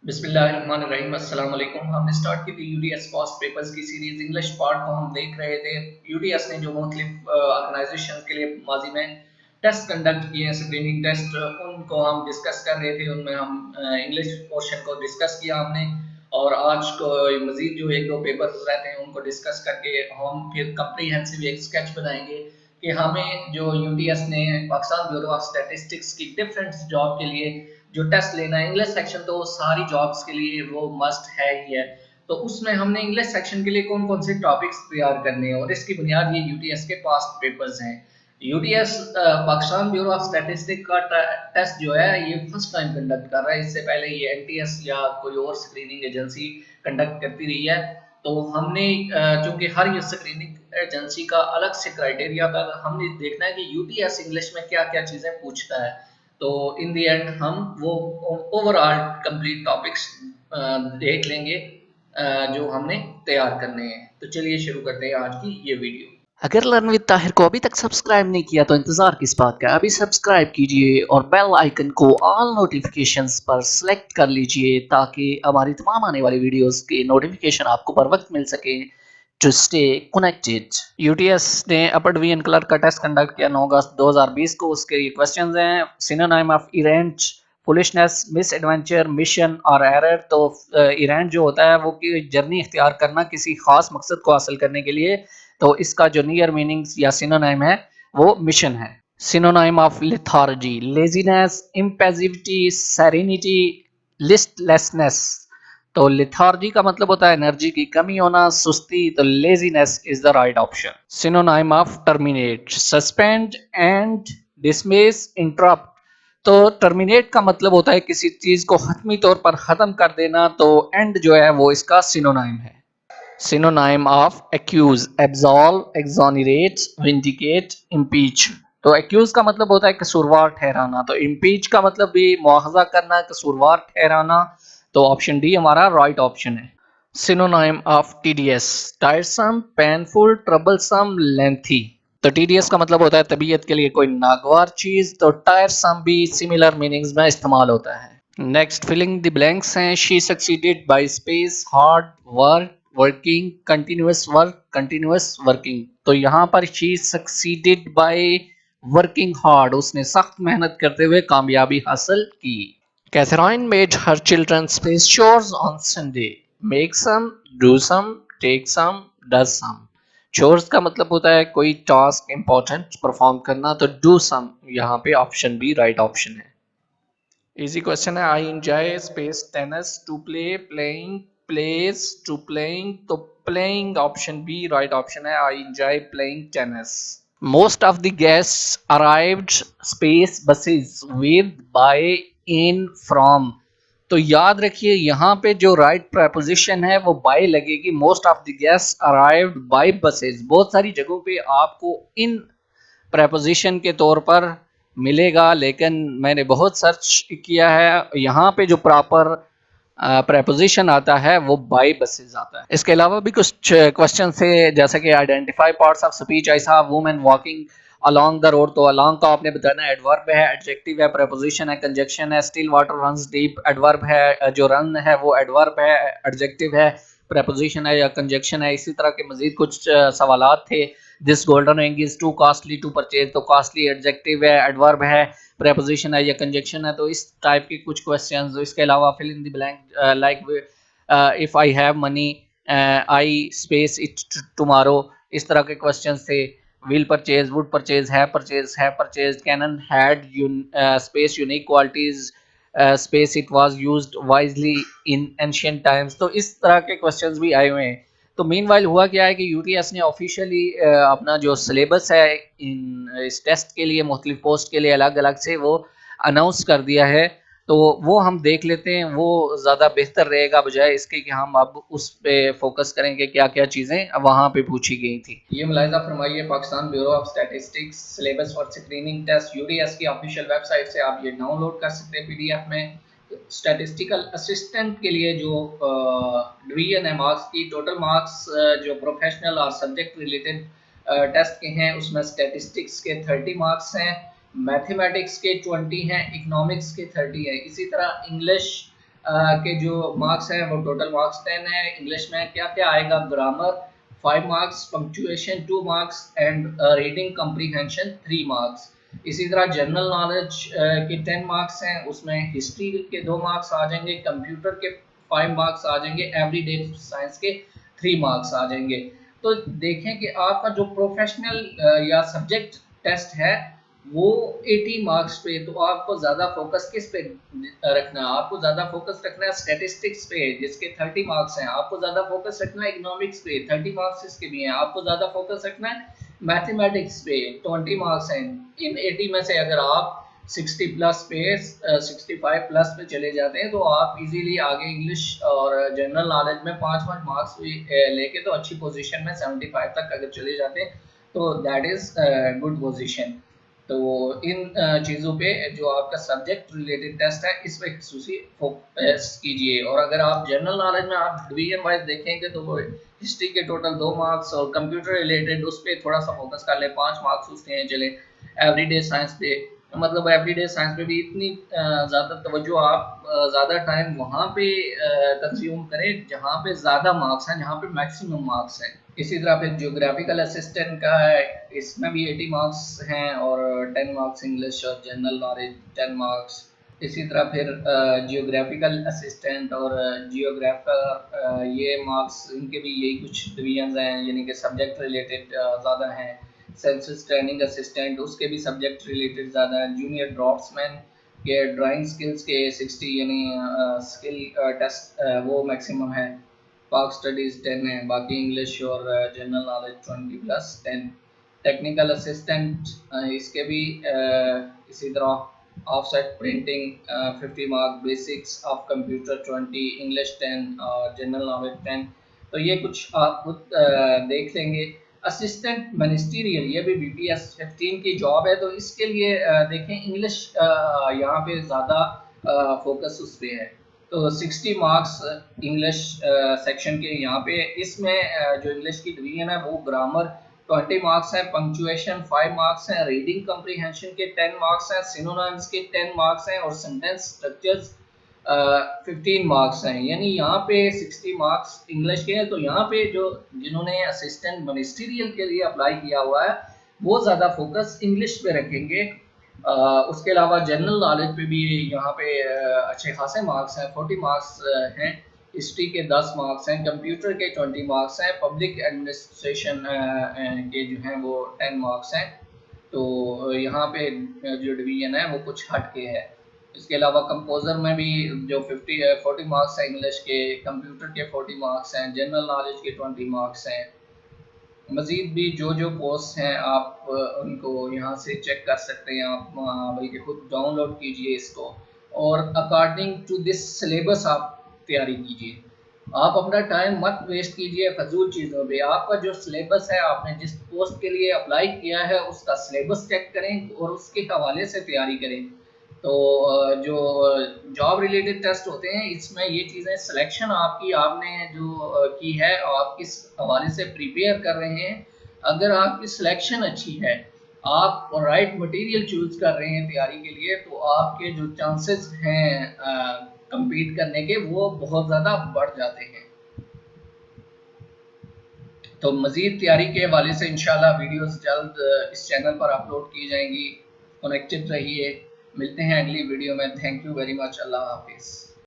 बिस्मिल्लाहिर्रहमानिर्रहीम अस्सलाम वालेकुम। हमने स्टार्ट की थी यूडीएस पास्ट पेपर्स की सीरीज। इंग्लिश पार्ट को हम देख रहे थे। यूडीएस ने जो मुख्तलिफ ऑर्गेनाइजेशन के लिए माजी में टेस्ट कंडक्ट किए हैं, स्क्रीनिंग टेस्ट, उनको हम डिस्कस कर रहे थे। उनमें हम इंग्लिश पोर्शन को डिस्कस किया हमने, और आज को मजीद जो एक दो पेपर्स रहते हैं उनको डिस्कस करके हम फिर कंप्रीहेंसिव एक स्केच बनाएंगे कि हमें जो यूडीएस ने पाकिस्तान ब्यूरो ऑफ स्टैटिस्टिक्स की डिफरेंट जॉब के लिए जो टेस्ट लेना है, इंग्लिश सेक्शन तो सारी जॉब्स के लिए वो मस्ट है ही है। तो उसमें हमने इंग्लिश सेक्शन के लिए कौन कौन से टॉपिक्स तैयार करने हैं, और इसकी बुनियाद ये यूटीएस के पास्ट पेपर्स हैं। UTS Pakistan bureau of statistics का टेस्ट जो है ये फर्स्ट टाइम कंडक्ट कर रहा है। इससे पहले ये एनटीएस या कोई और स्क्रीनिंग एजेंसी कंडक्ट करती रही है। तो हमने चूंकि हर स्क्रीनिंग एजेंसी का अलग से क्राइटेरिया था, हमने देखना है कि यूटीएस इंग्लिश में क्या क्या चीज़ें पूछता है। तो इन दी एंड हम वो ओवरऑल कंप्लीट टॉपिक्स देख लेंगे जो हमने तैयार करने हैं। तो चलिए शुरू करते हैं आज की ये वीडियो। अगर लर्न विद ताहिर को अभी तक सब्सक्राइब नहीं किया तो इंतजार किस बात का, अभी सब्सक्राइब कीजिए और बेल आइकन को ऑल नोटिफिकेशंस पर सिलेक्ट कर लीजिए ताकि हमारी तमाम आने वाली वीडियोस के नोटिफिकेशन आपको बर वक्त मिल सके। To stay connected. यूटीएस ने अपर डिवीजन क्लर्क का टेस्ट कंडक्ट किया 9 अगस्त 2020 को। उसके ये क्वेश्चन हैं: synonym of event, foolishness, miss adventure, mission और एरर। तो इवेंट जो होता है वो कि जर्नी इख्तियार करना किसी खास मकसद को हासिल करने के लिए, तो इसका जो नियर मीनिंग्स या सिनोनाइम है वो मिशन है। Synonym of lethargy, laziness, इम्पेसिविटी, serenity, लिस्टलेसनेस। तो लिथार्जी का मतलब होता है एनर्जी की कमी होना, सुस्ती, तो laziness is the right option. Synonym of terminate, suspend, end, dismiss, interrupt. तो टर्मिनेट का मतलब होता है किसी चीज को हतमी तौर पर खत्म कर देना, तो एंड जो है वो इसका सिनोनाइम है। Synonym of accuse, absolve, exonerate, vindicate, impeach. तो एक्यूज का मतलब होता है कसूरवार ठहराना, तो इम्पीच का मतलब भी मुआखजा करना, कसूरवार ठहराना। तो ऑप्शन डी हमारा राइट ऑप्शन है। Synonym of tedious, tiresome, painful, troublesome, lengthy. तो टीडीएस का मतलब होता है तबीयत के लिए कोई नागवार चीज, तो टायरसम भी सिमिलर मीनिंग्स में इस्तेमाल होता है। नेक्स्ट फिलिंग द ब्लैंक्स हैं: she succeeded by space, hard work, working, continuous work, continuous working. तो यहाँ पर she succeeded by working hard, उसने सख्त मेहनत करते हुए कामयाबी हासिल की। Catherine made her children space chores on Sunday. Make some, do some, take some, does some. chores का मतलब होता है कोई टास्क इंपॉर्टेंट परफॉर्म करना, तो do some यहाँ पे ऑप्शन बी राइट ऑप्शन है। इजी क्वेश्चन है। I enjoy space tennis, to play, playing, plays, to playing. तो playing option B right option है। I enjoy playing tennis. Most of the guests arrived space buses with, by, in, from। तो याद रखिए यहाँ पे जो right preposition है वो बाय लगेगी। Most of the guests arrived by buses, बहुत सारी जगहों पे आपको इन प्रपोजिशन के तौर पर मिलेगा, लेकिन मैंने बहुत सर्च किया है, यहाँ पे जो प्रॉपर प्रपोजिशन आता है वो बाय बसेस आता है। इसके अलावा भी कुछ क्वेश्चन थे, जैसे कि identify parts of speech. I saw women walking along the road, तो अलोंग का आपने बताना है एडवर्ब है, एडजेक्टिव है, प्रपोजिशन है, कंजक्शन है। Still water runs deep, adverb है, जो रन है वो एडवर्ब है, एडजेक्टिव है, प्रपोजिशन है या कंजक्शन है। इसी तरह के मजीद कुछ सवालात थे। This golden ring is too costly to purchase, तो कॉस्टली एडजेक्टिव है, एडवर्ब है, प्रपोजिशन है या कंजक्शन है। तो इस टाइप के कुछ क्वेश्चंस। इसके अलावा fill in the blank like if I have money, I space it tomorrow, इस तरह के क्वेश्चंस थे। विल परचेज, वुड परचेज, है परचेज, है purchase, cannon had space unique qualities, space it was used wisely in ancient times. तो इस तरह के क्वेश्चंस भी आए हुए हैं। तो मीनवाइल हुआ क्या है कि यूटीएस ने ऑफिशियली अपना जो सिलेबस है इन इस टेस्ट के लिए, मुख्तलिफ पोस्ट के लिए अलग अलग से वो अनाउंस कर दिया है। तो वो हम देख लेते हैं, वो ज़्यादा बेहतर रहेगा बजाय इसके कि हम अब उस पर फोकस करेंगे क्या क्या चीज़ें वहाँ पे पूछी गई थी। ये मुलाहिजा फरमाइए, Pakistan bureau of statistics syllabus for screening test UDS की ऑफिशियल वेबसाइट से आप ये डाउनलोड कर सकते हैं पीडीएफ में। स्टैटिस्टिकल असिस्टेंट के लिए जो डिवीजन है मार्क्स की, टोटल मार्क्स जो प्रोफेशनल और सब्जेक्ट रिलेटेड टेस्ट के हैं उसमें स्टैटिस्टिक्स के 30 मार्क्स हैं, मैथमेटिक्स के 20 हैं, इकोनॉमिक्स के 30 हैं। इसी तरह इंग्लिश के जो मार्क्स हैं वो टोटल मार्क्स 10 है। इंग्लिश में क्या क्या आएगा, grammar 5 marks, punctuation 2 marks and reading comprehension 3 marks. इसी तरह जनरल नॉलेज के 10 मार्क्स हैं, उसमें हिस्ट्री के 2 मार्क्स आ जाएंगे, कंप्यूटर के 5 मार्क्स आ जाएंगे, एवरीडे साइंस के 3 मार्क्स आ जाएंगे। तो देखें कि आपका जो प्रोफेशनल या सब्जेक्ट टेस्ट है वो 80 मार्क्स पे, तो आपको ज़्यादा फोकस किस पे रखना है, आपको ज़्यादा फोकस रखना है स्टैटिस्टिक्स पे जिसके 30 मार्क्स हैं, आपको ज़्यादा फोकस रखना है इकोनॉमिक्स पे 30 मार्क्स इसके भी हैं, आपको ज़्यादा फोकस रखना है मैथमेटिक्स पे 20 मार्क्स हैं। इन 80 में से अगर आप 60 प्लस पे 65 प्लस पे चले जाते हैं तो आप इजीली आगे इंग्लिश और जनरल नॉलेज में 5-5 मार्क्स लेके तो अच्छी पोजीशन में 75 तक अगर चले जाते हैं तो दैट इज़ गुड पोजीशन। तो इन चीज़ों पे जो आपका सब्जेक्ट रिलेटेड टेस्ट है इस पे खसूसी फोकस कीजिए। और अगर आप जनरल नॉलेज में आप डिवीजन वाइज देखेंगे तो वो हिस्ट्री के टोटल 2 मार्क्स और कंप्यूटर रिलेटेड उस पर थोड़ा सा फोकस कर ले 5 मार्क्स उसके हैं चले। एवरीडे साइंस पे मतलब एवरीडे साइंस पे भी इतनी ज़्यादा तवज्जो आप ज़्यादा टाइम वहाँ पे कंज्यूम करें जहाँ पे ज़्यादा मार्क्स हैं, जहाँ पे मैक्सिमम मार्क्स हैं। इसी तरह फिर जियोग्राफिकल असिस्टेंट का है, इसमें भी 80 मार्क्स हैं और 10 मार्क्स इंग्लिश और जनरल नॉलेज 10 मार्क्स। इसी तरह फिर जियोग्राफिकल असिस्टेंट और जियोग्राफर ये मार्क्स इनके भी यही कुछ डिवीजन हैं, यानी कि सब्जेक्ट रिलेटेड ज़्यादा हैं। सेंसस ट्रेनिंग असिस्टेंट उसके भी सब्जेक्ट रिलेटेड ज़्यादा हैं। जूनियर ड्राफ्ट्समैन के ड्राइंग स्किल्स के 60 यानी स्किल टेस्ट वो मैक्सिमम है। पाक स्टडीज़ 10 है, बाकी इंग्लिश और general knowledge 20 plus 10। Technical assistant इसके भी इसी तरह offset printing 50 mark, basics of computer 20, English 10 और जनरल नॉलेज 10। तो ये कुछ आप खुद देख लेंगे। असिस्टेंट मिनिस्टीरियल ये भी BPS 15 की जॉब है, तो इसके लिए देखें इंग्लिश यहाँ पे ज़्यादा फोकस उस पर है। तो 60 मार्क्स इंग्लिश सेक्शन के यहाँ पे इसमें जो इंग्लिश की डिवीजन है वो ग्रामर 20 मार्क्स है, पंक्चुएशन 5 मार्क्स हैं, रीडिंग कम्प्रीहेंशन के 10 मार्क्स हैं, सिनोनिम्स के 10 मार्क्स हैं और सेंटेंस स्ट्रक्चर्स 15 मार्क्स हैं। यानी यहाँ पे 60 मार्क्स इंग्लिश के हैं। तो यहाँ पे जो जिन्होंने असिस्टेंट मिनिस्ट्रियल के लिए अप्लाई किया हुआ है वो ज़्यादा फोकस इंग्लिश पे रखेंगे। उसके अलावा जनरल नॉलेज पे भी यहाँ पे अच्छे खासे मार्क्स हैं, 40 मार्क्स हैं, हिस्ट्री के 10 मार्क्स हैं, कंप्यूटर के 20 मार्क्स हैं, पब्लिक एडमिनिस्ट्रेशन के जो हैं वो 10 मार्क्स हैं। तो यहाँ पे जो डिवीजन है वो कुछ हट के है। इसके अलावा कंपोजर में भी जो 40 मार्क्स हैं इंग्लिश के, कंप्यूटर के 40 मार्क्स हैं, जनरल नॉलेज के 20 मार्क्स हैं। मज़ीद भी जो पोस्ट हैं आप उनको यहाँ से चेक कर सकते हैं, आप बल्कि खुद डाउनलोड कीजिए इसको और अकॉर्डिंग टू दिस सिलेबस आप तैयारी कीजिए। आप अपना टाइम मत वेस्ट कीजिए फजूल चीज़ों पे। आपका जो सिलेबस है, आपने जिस पोस्ट के लिए अप्लाई किया है उसका सिलेबस चेक करें और उसके हवाले से तैयारी करें। तो जो जॉब रिलेटेड टेस्ट होते हैं इसमें ये चीज़ें सिलेक्शन आपकी आपने जो की है आप किस हवाले से प्रिपेयर कर रहे हैं। अगर आपकी सिलेक्शन अच्छी है, आप राइट मटेरियल चूज कर रहे हैं तैयारी के लिए, तो आपके जो चांसेस हैं compete करने के वो बहुत ज़्यादा बढ़ जाते हैं। तो मज़ीद तैयारी के हवाले से इंशाल्लाह वीडियोस जल्द इस चैनल पर अपलोड की जाएंगी। कनेक्टेड रहिए, मिलते हैं अगली वीडियो में। थैंक यू वेरी मच, अल्लाह हाफिज़।